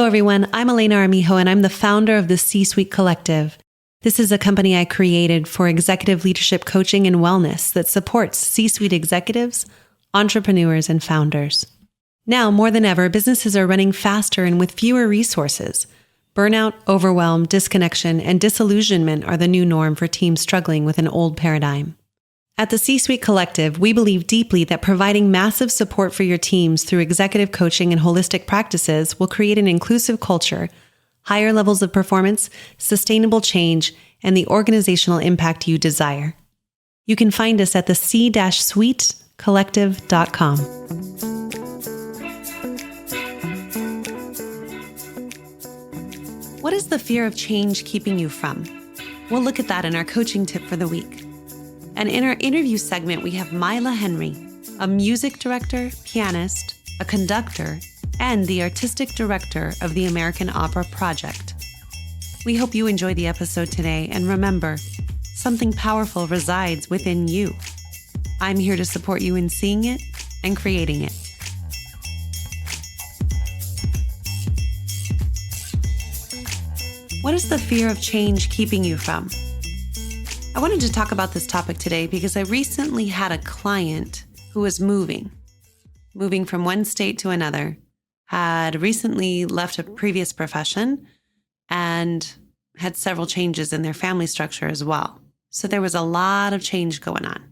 everyone. I'm Elena Armijo, and I'm the founder of the C-Suite Collective. This is a company I created for executive leadership coaching and wellness that supports C-suite executives, entrepreneurs, and founders. Now, more than ever, businesses are running faster and with fewer resources. Burnout, overwhelm, disconnection, and disillusionment are the new norm for teams struggling with an old paradigm. At the C-Suite Collective, we believe deeply that providing massive support for your teams through executive coaching and holistic practices will create an inclusive culture, higher levels of performance, sustainable change, and the organizational impact you desire. You can find us at the c-suitecollective.com. What is the fear of change keeping you from? We'll look at that in our coaching tip for the week. And in our interview segment, we have Mila Henry, a music director, pianist, a conductor, and the artistic director of the American Opera Project. We hope you enjoy the episode today, and remember, something powerful resides within you. I'm here to support you in seeing it and creating it. What is the fear of change keeping you from? I wanted to talk about this topic today because I recently had a client who was moving from one state to another, had recently left a previous profession, and had several changes in their family structure as well. So there was a lot of change going on.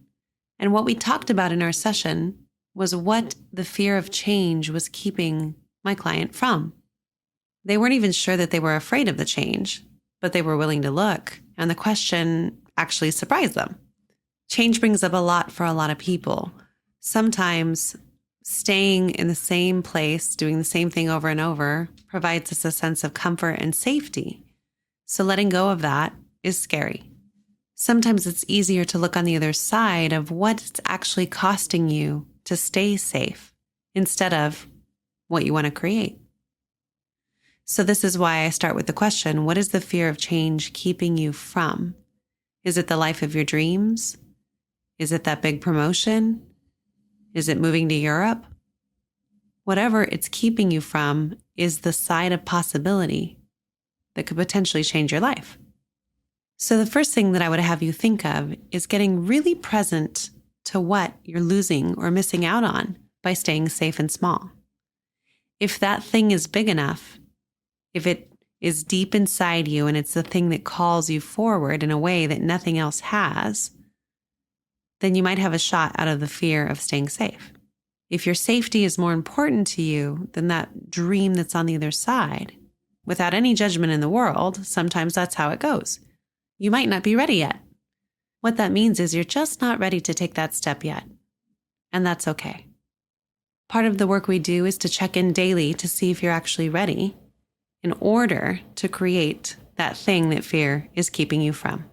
And what we talked about in our session was what the fear of change was keeping my client from. They weren't even sure that they were afraid of the change, but they were willing to look. And the question actually surprised them. Change brings up a lot for a lot of people. Sometimes staying in the same place, doing the same thing over and over, provides us a sense of comfort and safety. So letting go of that is scary. Sometimes it's easier to look on the other side of what's actually costing you to stay safe instead of what you want to create. So this is why I start with the question, what is the fear of change keeping you from? Is it the life of your dreams? Is it that big promotion? Is it moving to Europe? Whatever it's keeping you from is the side of possibility that could potentially change your life. So the first thing that I would have you think of is getting really present to what you're losing or missing out on by staying safe and small. If that thing is big enough, if it is deep inside you and it's the thing that calls you forward in a way that nothing else has, then you might have a shot out of the fear of staying safe. If your safety is more important to you than that dream that's on the other side, without any judgment in the world, sometimes that's how it goes. You might not be ready yet. What that means is you're just not ready to take that step yet. And that's okay. Part of the work we do is to check in daily to see if you're actually ready in order to create that thing that fear is keeping you from.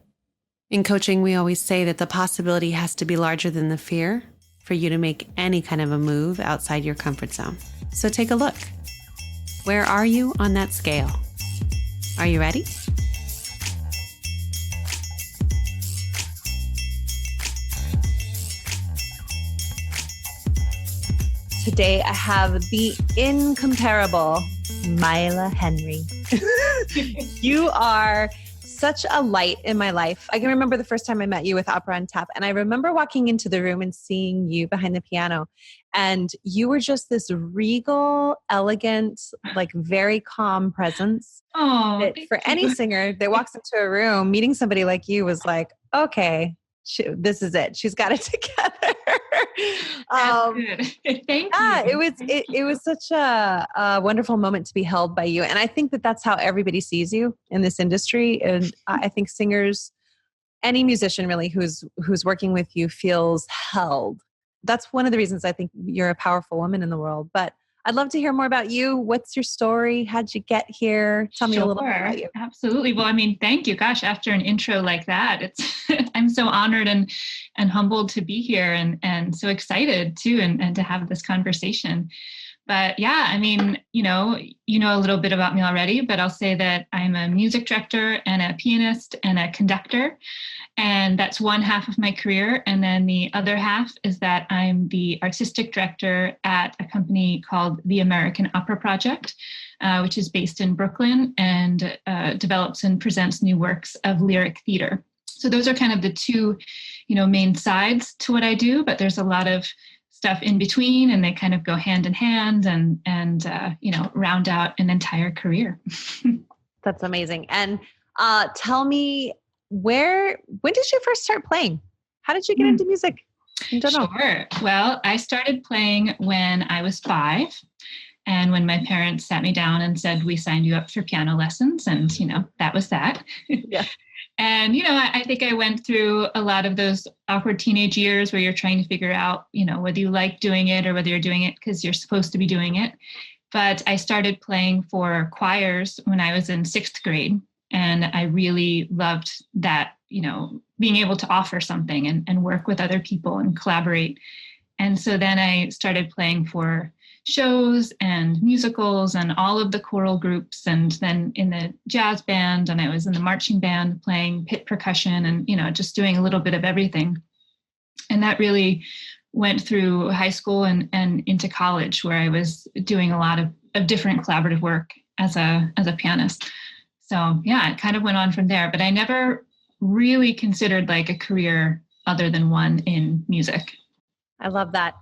In coaching, we always say that the possibility has to be larger than the fear for you to make any kind of a move outside your comfort zone. So take a look. Where are you on that scale? Are you ready? Today I have the incomparable Mila Henry. You are such a light in my life. I can remember the first time I met you with Opera on Tap, and I remember walking into the room and seeing you behind the piano, and you were just this regal, elegant, like very calm presence. Oh, For any singer that walks into a room, meeting somebody like you was like, okay, this is it. She's got it together. That's good. Thank you. It was such a wonderful moment to be held by you. And I think that that's how everybody sees you in this industry. And I think singers, any musician really who's working with you feels held. That's one of the reasons I think you're a powerful woman in the world. But I'd love to hear more about you. What's your story? How'd you get here? Tell me a little bit about you. Absolutely. Well, I mean, thank you. Gosh, after an intro like that, it's I'm so honored and humbled to be here and so excited too and to have this conversation. But yeah, I mean, you know a little bit about me already, but I'll say that I'm a music director and a pianist and a conductor. And that's one half of my career. And then the other half is that I'm the artistic director at a company called the American Opera Project. which is based in Brooklyn and develops and presents new works of lyric theater. So those are kind of the two, main sides to what I do, but there's a lot of stuff in between, and they kind of go hand in hand and round out an entire career. That's amazing. And tell me, when did you first start playing? How did you get into music in general? Sure. Well, I started playing when I was 5. And when my parents sat me down and said, we signed you up for piano lessons. And, that was that. Yeah. And, I think I went through a lot of those awkward teenage years where you're trying to figure out, whether you like doing it or whether you're doing it because you're supposed to be doing it. But I started playing for choirs when I was in 6th grade. And I really loved that, being able to offer something and work with other people and collaborate. And so then I started playing for shows and musicals and all of the choral groups, and then in the jazz band, and I was in the marching band playing pit percussion and, just doing a little bit of everything. And that really went through high school and into college, where I was doing a lot of different collaborative work as a pianist. So yeah, it kind of went on from there, but I never really considered like a career other than one in music. I love that.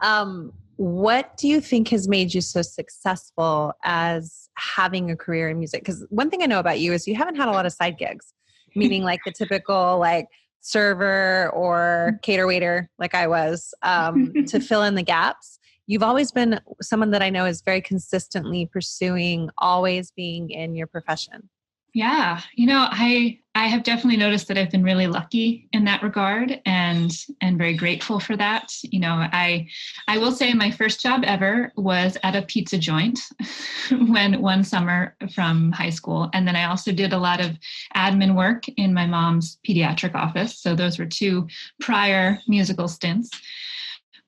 What do you think has made you so successful as having a career in music? Because one thing I know about you is you haven't had a lot of side gigs, meaning like the typical like server or cater waiter, like I was, to fill in the gaps. You've always been someone that I know is very consistently pursuing, always being in your profession. Yeah. I have definitely noticed that I've been really lucky in that regard and very grateful for that. I will say my first job ever was at a pizza joint one summer from high school. And then I also did a lot of admin work in my mom's pediatric office. So those were 2 prior musical stints.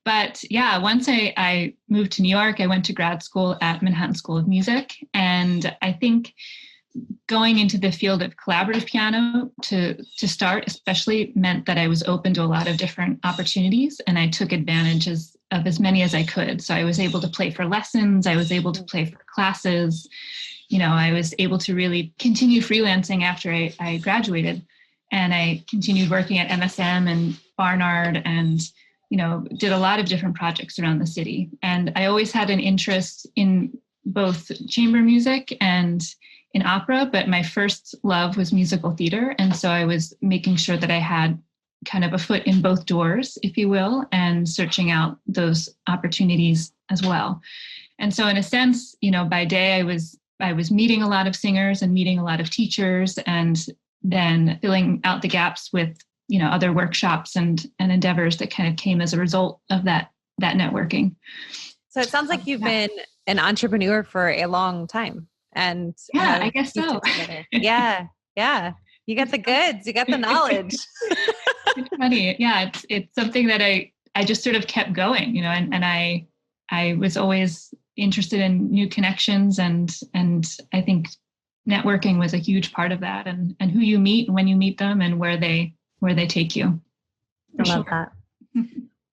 But yeah, once I moved to New York, I went to grad school at Manhattan School of Music. And I think going into the field of collaborative piano to start especially meant that I was open to a lot of different opportunities, and I took advantage of as many as I could. So I was able to play for lessons. I was able to play for classes. I was able to really continue freelancing after I graduated, and I continued working at MSM and Barnard and, did a lot of different projects around the city. And I always had an interest in both chamber music and in opera, but my first love was musical theater. And so I was making sure that I had kind of a foot in both doors, if you will, and searching out those opportunities as well. And so in a sense, by day I was meeting a lot of singers and meeting a lot of teachers, and then filling out the gaps with, other workshops and endeavors that kind of came as a result of that networking. So it sounds like you've been an entrepreneur for a long time. And yeah, I guess so. Yeah. You got the goods, you got the knowledge. It's funny. Yeah. It's something that I just sort of kept going, and I was always interested in new connections, and I think networking was a huge part of that, and who you meet and when you meet them and where they take you. I love that.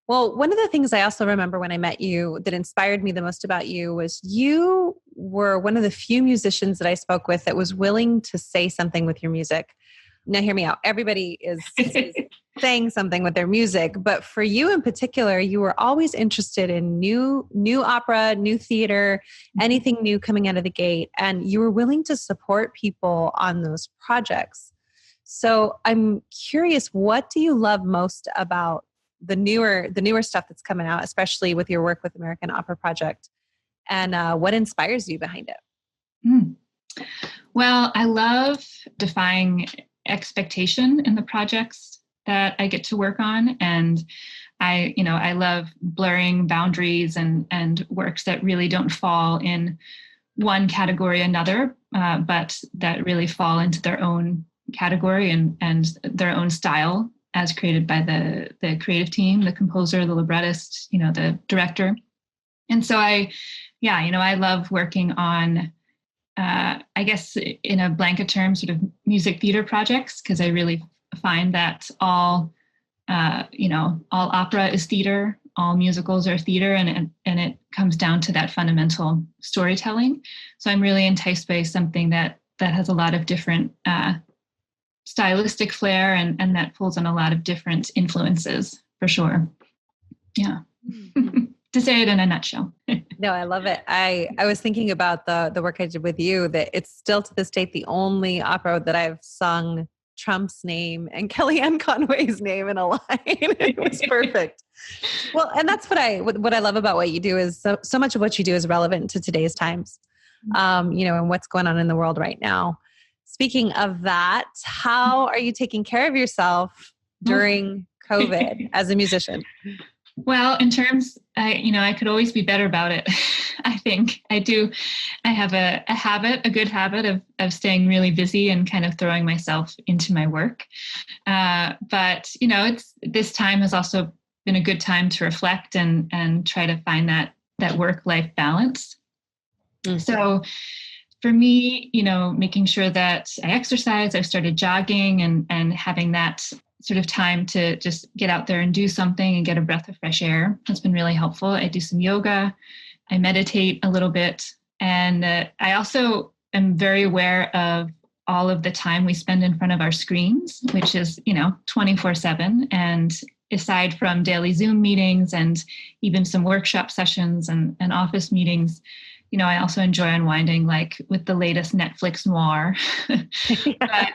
Well, one of the things I also remember when I met you that inspired me the most about you was you were one of the few musicians that I spoke with that was willing to say something with your music. Now, hear me out. Everybody is saying something with their music, but for you in particular, you were always interested in new opera, new theater, anything new coming out of the gate, and you were willing to support people on those projects. So I'm curious, what do you love most about the newer stuff that's coming out, especially with your work with American Opera Project, and what inspires you behind it? Well, I love defying expectation in the projects that I get to work on, and I love blurring boundaries and works that really don't fall in one category or another, but that really fall into their own category and their own style, as created by the creative team, the composer, the librettist, the director. And so I love working on, I guess in a blanket term, sort of music theater projects, because I really find that all opera is theater, all musicals are theater, and it comes down to that fundamental storytelling. So I'm really enticed by something that has a lot of different stylistic flair and that pulls on a lot of different influences for sure. Yeah. To say it in a nutshell. No, I love it. I was thinking about the work I did with you, that it's still to this date the only opera that I've sung Trump's name and Kellyanne Conway's name in a line. It was perfect. Well, and that's what I love about what you do is so much of what you do is relevant to today's times, and what's going on in the world right now. Speaking of that, how are you taking care of yourself during COVID as a musician? Well, in terms, I could always be better about it. I think I do. I have a good habit of staying really busy and kind of throwing myself into my work. But this time has also been a good time to reflect and try to find that work-life balance. Mm-hmm. So for me, making sure that I exercise, I've started jogging and having that sort of time to just get out there and do something and get a breath of fresh air. That's been really helpful. I do some yoga. I meditate a little bit. And I also am very aware of all of the time we spend in front of our screens, which is, 24/7. And aside from daily Zoom meetings and even some workshop sessions and office meetings, I also enjoy unwinding, like with the latest Netflix noir. But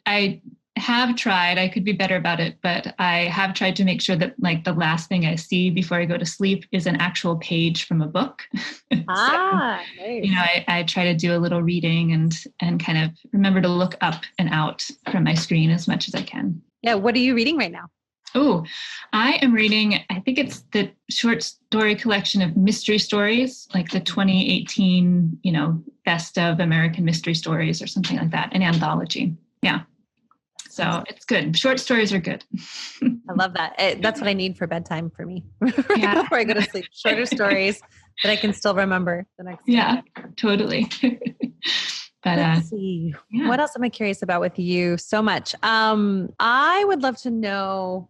I have tried, I could be better about it, but I have tried to make sure that like the last thing I see before I go to sleep is an actual page from a book. Nice. I try to do a little reading and kind of remember to look up and out from my screen as much as I can. Yeah. What are you reading right now? Oh, I am reading, I think it's the short story collection of mystery stories, like the 2018, best of American mystery stories or something like that, an anthology. Yeah. So it's good. Short stories are good. I love that. That's what I need for bedtime for me. Yeah. Before I go to sleep, shorter stories that I can still remember the next day. Yeah, totally. But let's see. Yeah. What else am I curious about with you so much? I would love to know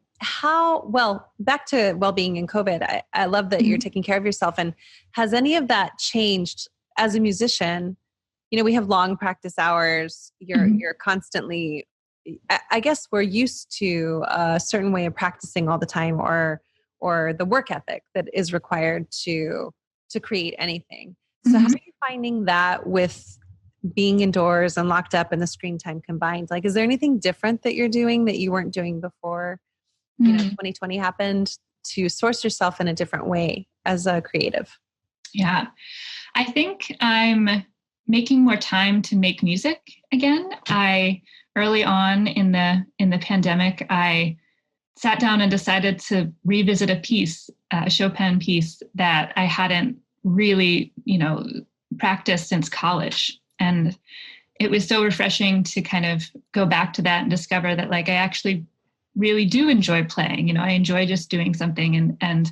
back to well-being in COVID. I love that you're taking care of yourself. And has any of that changed as a musician? We have long practice hours. You're constantly, I guess we're used to a certain way of practicing all the time or the work ethic that is required to create anything. So how are you finding that with being indoors and locked up and the screen time combined? Like, is there anything different that you're doing that you weren't doing before 2020 happened to source yourself in a different way as a creative? Yeah, I think I'm making more time to make music again. Early on in the pandemic, I sat down and decided to revisit a Chopin piece that I hadn't really, practiced since college. And it was so refreshing to kind of go back to that and discover that like I actually really do enjoy playing. I enjoy just doing something and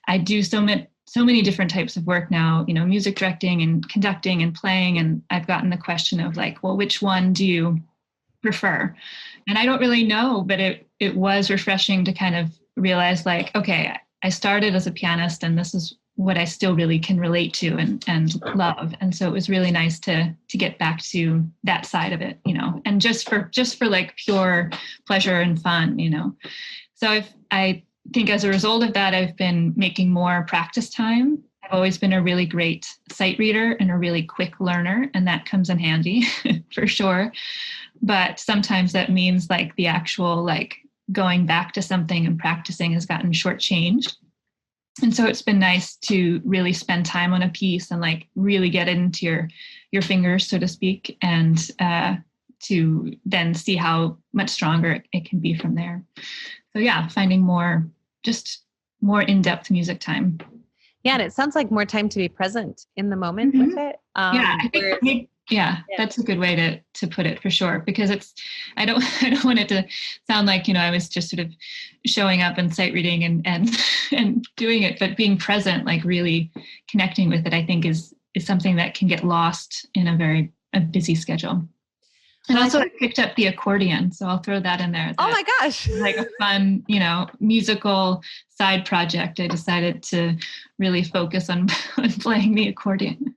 I do so many different types of work now, music directing and conducting and playing. And I've gotten the question of like, well, which one do you prefer? And I don't really know, but it was refreshing to kind of realize like, okay, I started as a pianist and this is what I still really can relate to and love. And so it was really nice to get back to that side of it, and just for like pure pleasure and fun, So I think as a result of that, I've been making more practice time. I've always been a really great sight reader and a really quick learner, and that comes in handy for sure. But sometimes that means like the actual like going back to something and practicing has gotten shortchanged. And so it's been nice to really spend time on a piece and like really get into your fingers, so to speak, and to then see how much stronger it can be from there. So yeah, finding more in-depth music time. Yeah, and it sounds like more time to be present in the moment with it. I think that's a good way to put it for sure, because I don't want it to sound like, I was just sort of showing up and sight reading and doing it, but being present, like really connecting with it, I think is something that can get lost in a busy schedule. And also I picked up the accordion. So I'll throw that in there. Oh my gosh. Like a fun, musical side project. I decided to really focus on playing the accordion.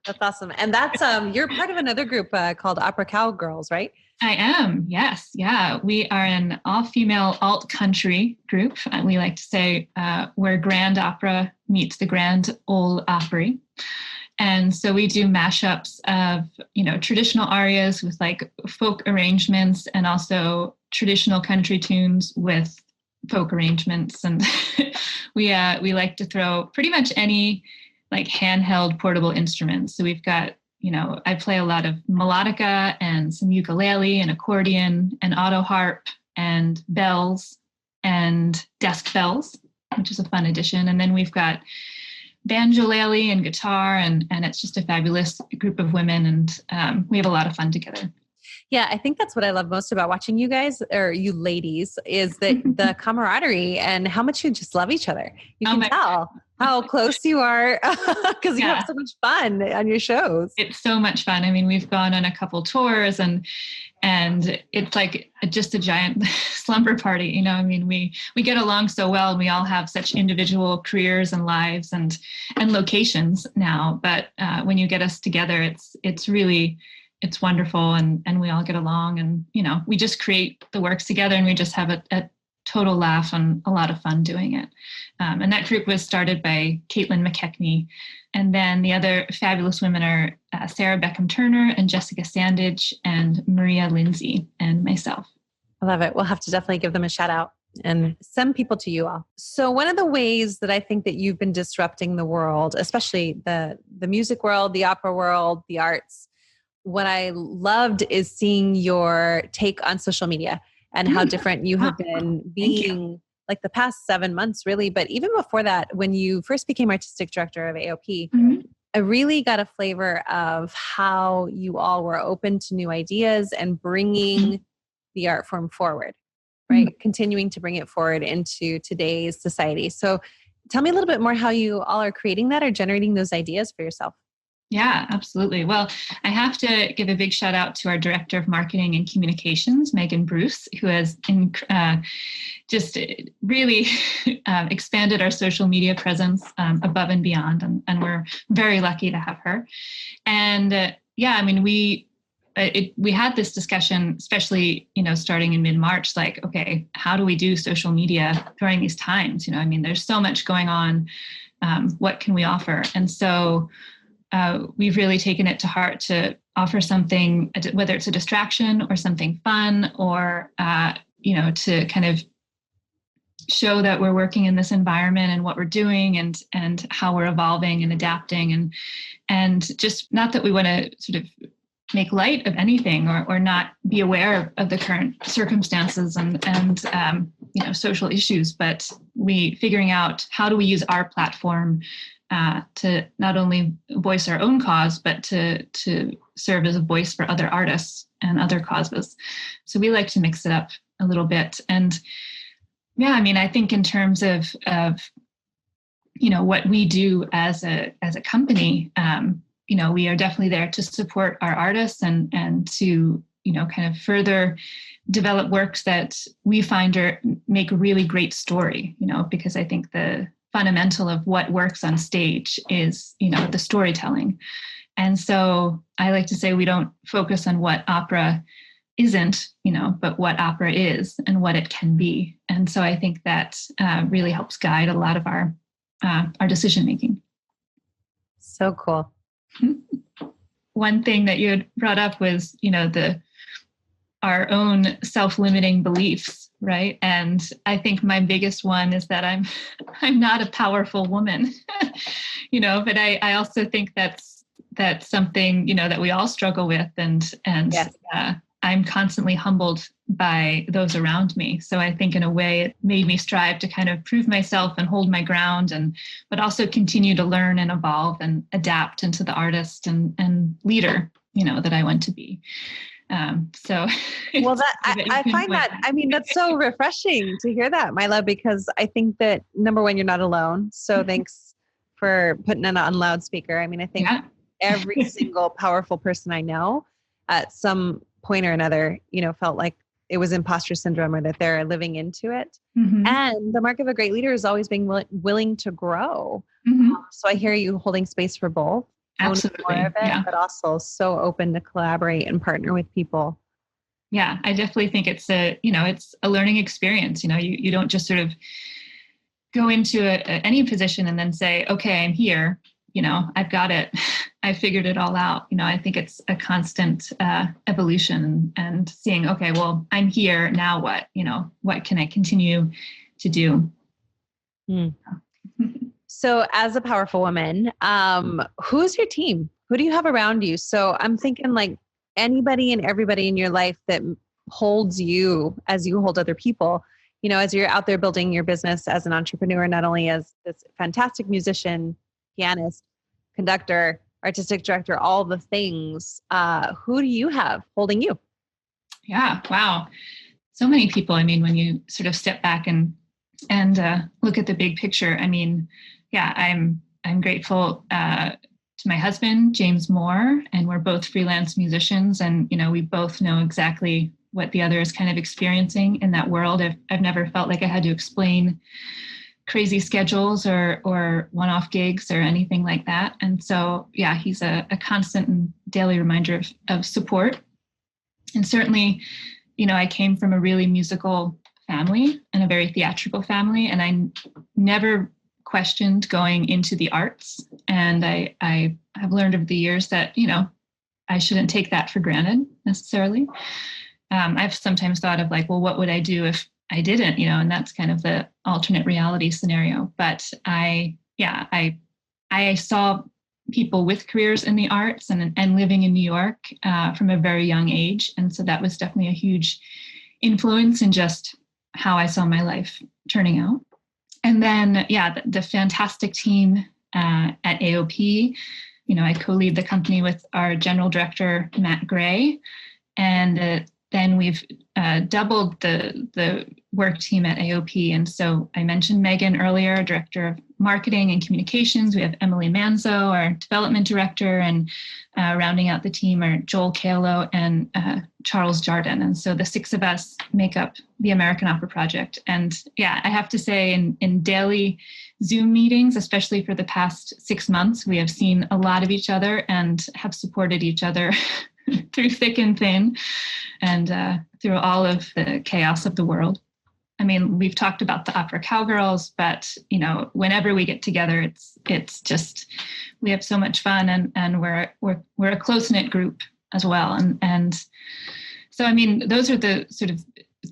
That's awesome. And that's, you're part of another group called Opera Cowgirls, right? I am. Yes. Yeah. We are an all-female alt country group. We like to say where grand opera meets the grand Ole Opry. And so we do mashups of, traditional arias with like folk arrangements and also traditional country tunes with folk arrangements. And we like to throw pretty much any like handheld portable instruments. So we've got, I play a lot of melodica and some ukulele and accordion and auto harp and bells and desk bells, which is a fun addition. And then we've got banjolele and guitar, and it's just a fabulous group of women, and we have a lot of fun together. Yeah, I think that's what I love most about watching you guys, or you ladies, is that the camaraderie and how much you just love each other. You can tell how close you are because you have so much fun on your shows. It's so much fun. I mean, we've gone on a couple tours and it's like just a giant slumber party. I mean, we get along so well, and we all have such individual careers and lives and locations now. But when you get us together, it's wonderful, and we all get along, and we just create the works together, and we just have a total laugh and a lot of fun doing it. And that group was started by Caitlin McKechnie. And then the other fabulous women are Sarah Beckham Turner and Jessica Sandage and Maria Lindsay and myself. I love it. We'll have to definitely give them a shout out and send people to you all. So one of the ways that I think that you've been disrupting the world, especially the music world, the opera world, the arts, what I loved is seeing your take on social media and how different you have been being like the past 7 months, really. But even before that, when you first became artistic director of AOP, I really got a flavor of how you all were open to new ideas and bringing the art form forward, right? Continuing to bring it forward into today's society. So tell me a little bit more how you all are creating that or generating those ideas for yourself. Yeah, absolutely. Well, I have to give a big shout out to our Director of Marketing and Communications, Megan Bruce, who has just really expanded our social media presence above and beyond. And we're very lucky to have her. And I mean, we had this discussion, especially, starting in mid-March, like, okay, how do we do social media during these times? I mean, there's so much going on. What can we offer? And so we've really taken it to heart to offer something, whether it's a distraction or something fun, or, to kind of show that we're working in this environment and what we're doing and how we're evolving and adapting, and just not that we want to sort of make light of anything or not be aware of the current circumstances and social issues, but we figuring out how do we use our platform to not only voice our own cause, but to serve as a voice for other artists and other causes. So we like to mix it up a little bit. And I mean, I think in terms of what we do as a company, we are definitely there to support our artists and to, kind of further develop works that we find make a really great story, because I think the fundamental of what works on stage is, the storytelling. And so I like to say we don't focus on what opera isn't, but what opera is and what it can be. And so I think that really helps guide a lot of our decision making. So cool. One thing that you had brought up was, our own self-limiting beliefs, right? And I think my biggest one is that I'm not a powerful woman, but I also think that's something, that we all struggle with. And yes. I'm constantly humbled by those around me. So I think in a way it made me strive to kind of prove myself and hold my ground, but also continue to learn and evolve and adapt into the artist and leader, that I want to be. Well, that I find that, I mean, that's so refreshing to hear that, Mila, because I think that number one, you're not alone. So thanks for putting it on loudspeaker. I mean, I think every single powerful person I know at some point or another, felt like it was imposter syndrome or that they're living into it. Mm-hmm. And the mark of a great leader is always being willing to grow. Mm-hmm. So I hear you holding space for both, Absolutely. owning more of it, but also so open to collaborate and partner with people. Yeah, I definitely think it's it's a learning experience. You don't just sort of go into any position and then say, okay, I'm here. I've got it. I figured it all out. I think it's a constant evolution and seeing, okay, well, I'm here. Now what? What can I continue to do? So as a powerful woman, who's your team? Who do you have around you? So I'm thinking like anybody and everybody in your life that holds you as you hold other people, as you're out there building your business as an entrepreneur, not only as this fantastic musician, pianist, conductor, artistic director, all the things, who do you have holding you? Yeah. Wow. So many people. I mean, when you sort of step back and look at the big picture, I mean, yeah, I'm grateful to my husband, James Moore, and we're both freelance musicians. And, we both know exactly what the other is kind of experiencing in that world. I've never felt like I had to explain crazy schedules or one-off gigs or anything like that. And so, yeah, he's a constant and daily reminder of support. And certainly, I came from a really musical family and a very theatrical family, and I never questioned going into the arts. And I have learned over the years that, I shouldn't take that for granted necessarily. I've sometimes thought of like, well, what would I do if I didn't, and that's kind of the alternate reality scenario. But I saw people with careers in the arts and living in New York from a very young age. And so that was definitely a huge influence in just how I saw my life turning out. And then, the fantastic team at AOP, I co-lead the company with our general director, Matt Gray. And then we've doubled the work team at AOP. And so I mentioned Megan earlier, director of marketing and communications. We have Emily Manzo, our development director, and rounding out the team are Joel Kalo and Charles Jardin. And so the six of us make up the American Opera Project. And I have to say in daily Zoom meetings, especially for the past 6 months, we have seen a lot of each other and have supported each other through thick and thin and through all of the chaos of the world. I mean, we've talked about the opera cowgirls, but whenever we get together, it's just, we have so much fun and we're a close-knit group as well. And so, I mean, those are the sort of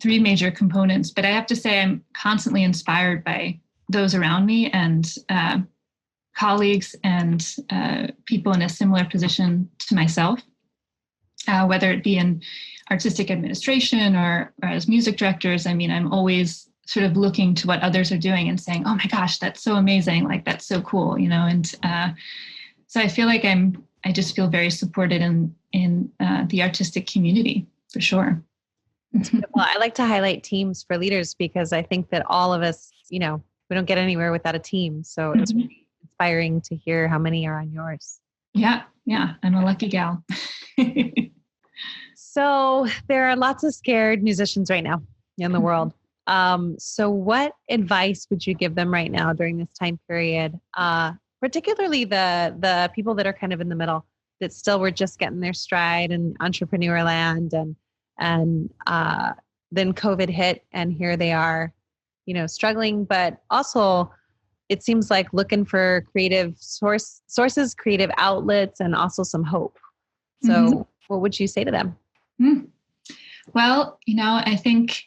three major components, but I have to say I'm constantly inspired by those around me and colleagues and people in a similar position to myself. Whether it be in artistic administration or as music directors, I mean, I'm always sort of looking to what others are doing and saying, oh my gosh, that's so amazing. Like, that's so cool, and so I feel like I just feel very supported in the artistic community for sure. Well, I like to highlight teams for leaders because I think that all of us, we don't get anywhere without a team. So it's really inspiring to hear how many are on yours. Yeah. I'm a lucky gal. So there are lots of scared musicians right now in the world. So what advice would you give them right now during this time period? Particularly the people that are kind of in the middle that still were just getting their stride in entrepreneur land and then COVID hit and here they are, struggling, but also it seems like looking for creative sources, creative outlets, and also some hope. So what would you say to them? Well, I think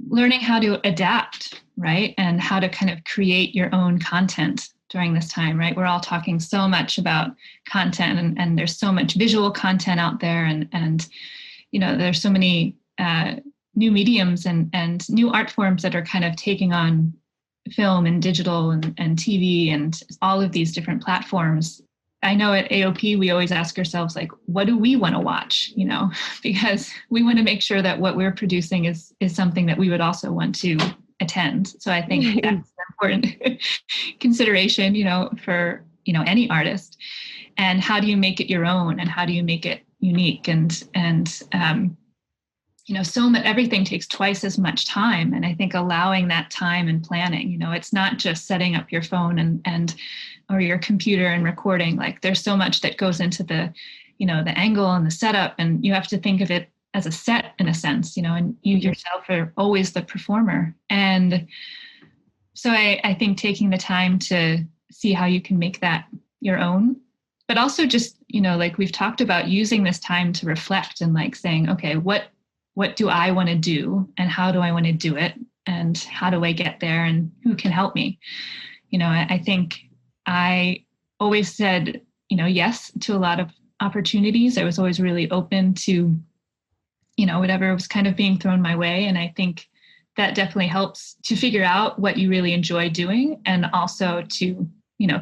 learning how to adapt, right? And how to kind of create your own content during this time, right? We're all talking so much about content and there's so much visual content out there and there's so many new mediums and new art forms that are kind of taking on film and digital and TV and all of these different platforms. I know at AOP, we always ask ourselves, like, what do we want to watch? Because we want to make sure that what we're producing is something that we would also want to attend. So I think that's an important consideration, for, any artist. And how do you make it your own? And how do you make it, unique, and so much, everything takes twice as much time. And I think allowing that time and planning, it's not just setting up your phone and or your computer and recording. Like there's so much that goes into the angle and the setup, and you have to think of it as a set in a sense, and you yourself are always the performer. And so I think taking the time to see how you can make that your own, but also just, like we've talked about, using this time to reflect and like saying, okay, what do I want to do, and how do I want to do it, and how do I get there, and who can help me? I think I always said, yes to a lot of opportunities. I was always really open to, whatever was kind of being thrown my way. And I think that definitely helps to figure out what you really enjoy doing, and also to,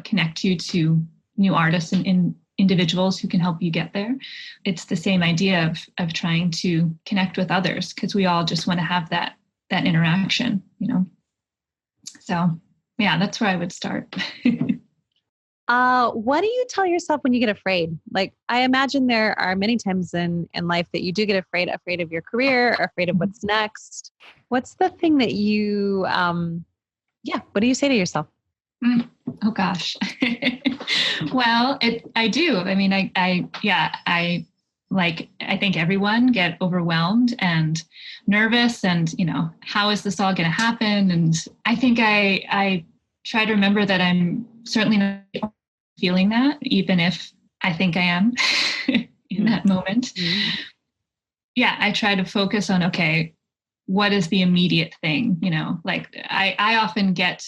connect you to new artists and individuals who can help you get there. It's the same idea of trying to connect with others, because we all just want to have that interaction, So yeah, that's where I would start. What do you tell yourself when you get afraid? Like, I imagine there are many times in life that you do get afraid of your career, or afraid of what's next. What's the thing that you, what do you say to yourself? Oh gosh. Well, I do. I mean, I think everyone get overwhelmed and nervous, and, how is this all going to happen? And I think I try to remember that I'm certainly not feeling that, even if I think I am in that moment. Mm-hmm. Yeah, I try to focus on, okay, what is the immediate thing? Like I often get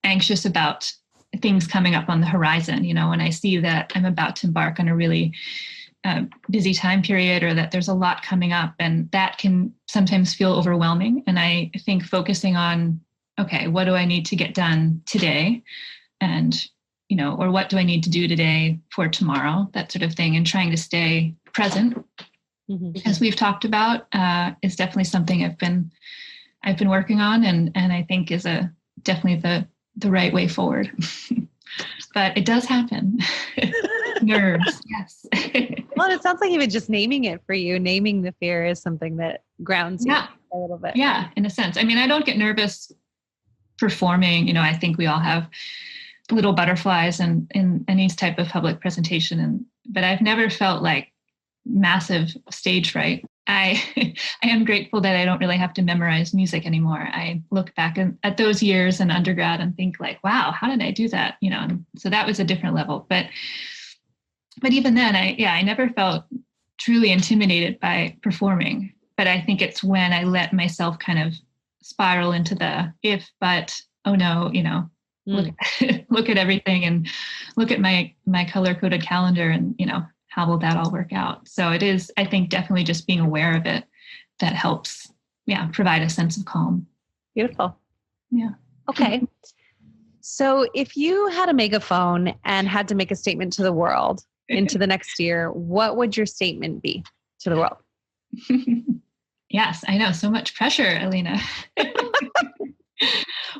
anxious about things coming up on the horizon, when I see that I'm about to embark on a really busy time period, or that there's a lot coming up, and that can sometimes feel overwhelming. And I think focusing on, okay, what do I need to get done today? And, or what do I need to do today for tomorrow? That sort of thing. And trying to stay present, as we've talked about, is definitely something I've been working on, and I think is definitely the right way forward. But it does happen. Nerves, yes. Well, it sounds like even just naming it for you, naming the fear, is something that grounds you a little bit. Yeah, in a sense. I mean, I don't get nervous performing. I think we all have little butterflies in any type of public presentation, but I've never felt like massive stage fright. I am grateful that I don't really have to memorize music anymore. I look back at those years in undergrad and think like, wow, how did I do that? And so that was a different level. But even then, I never felt truly intimidated by performing. But I think it's when I let myself kind of spiral into the if, but, oh no, look at everything, and look at my color-coded calendar, and, how will that all work out? So it is, I think, definitely just being aware of it that helps, provide a sense of calm. Beautiful. Yeah. Okay. So if you had a megaphone and had to make a statement to the world into the next year, what would your statement be to the world? Yes, I know. So much pressure, Elena.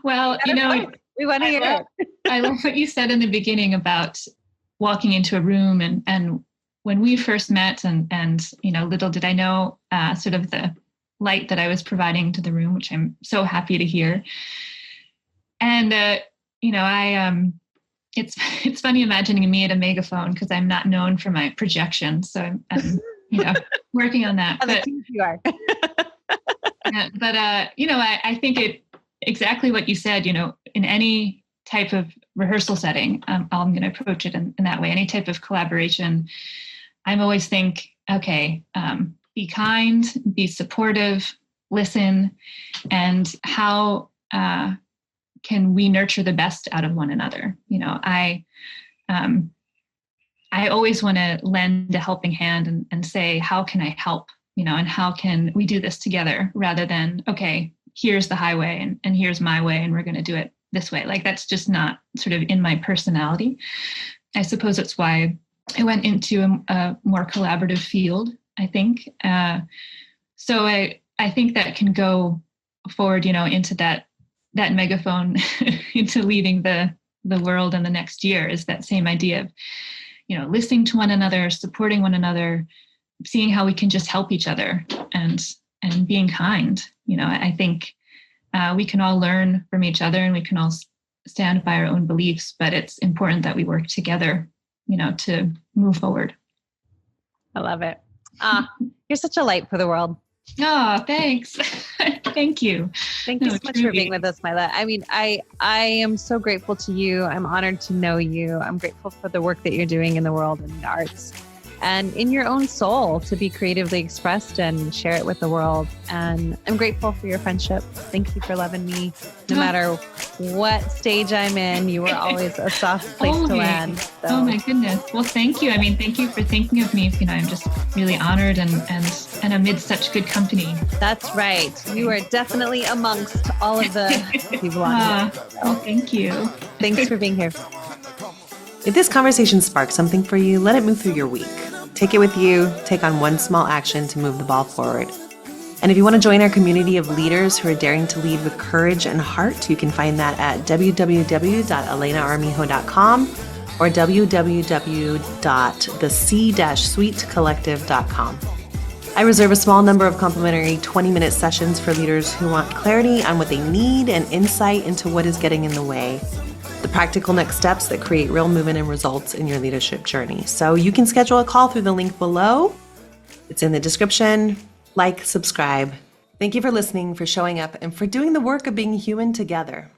Well, we want to hear it. I love what you said in the beginning about walking into a room, and when we first met, and little did I know sort of the light that I was providing to the room, which I'm so happy to hear. And it's funny imagining me at a megaphone, because I'm not known for my projection, so I'm working on that. But you are. But I think it exactly what you said. In any type of rehearsal setting, I'm going to approach it in that way. Any type of collaboration, I'm always think, okay, be kind, be supportive, listen, and how can we nurture the best out of one another? I always want to lend a helping hand and say, how can I help? And how can we do this together, rather than, okay, here's the highway and here's my way, and we're going to do it this way. Like, that's just not sort of in my personality. I suppose that's why I went into a more collaborative field, I think. So I think that can go forward, into that megaphone, into leading the world in the next year, is that same idea of, listening to one another, supporting one another, seeing how we can just help each other, and being kind. I think we can all learn from each other, and we can all stand by our own beliefs, but it's important that we work together, to move forward. I love it. You're such a light for the world. Oh, thanks. Thank you. Thank you so much for being with us, Mila. I mean, I am so grateful to you. I'm honored to know you. I'm grateful for the work that you're doing in the world and the arts and in your own soul to be creatively expressed and share it with the world. And I'm grateful for your friendship. Thank you for loving me. No matter what stage I'm in, you were always a soft place to land. So. Oh my goodness. Well, thank you. I mean, thank you for thinking of me. I'm just really honored and amid such good company. That's right. You are definitely amongst all of the people on here. Oh, thank you. Thanks for being here. If this conversation sparked something for you, let it move through your week. Take it with you. Take on one small action to move the ball forward. And if you want to join our community of leaders who are daring to lead with courage and heart, you can find that at www.elenaarmijo.com or www.thec-suitecollective.com. I reserve a small number of complimentary 20-minute sessions for leaders who want clarity on what they need and insight into what is getting in the way. The practical next steps that create real movement and results in your leadership journey. So you can schedule a call through the link below. It's in the description. Like, subscribe. Thank you for listening, for showing up, and for doing the work of being human together.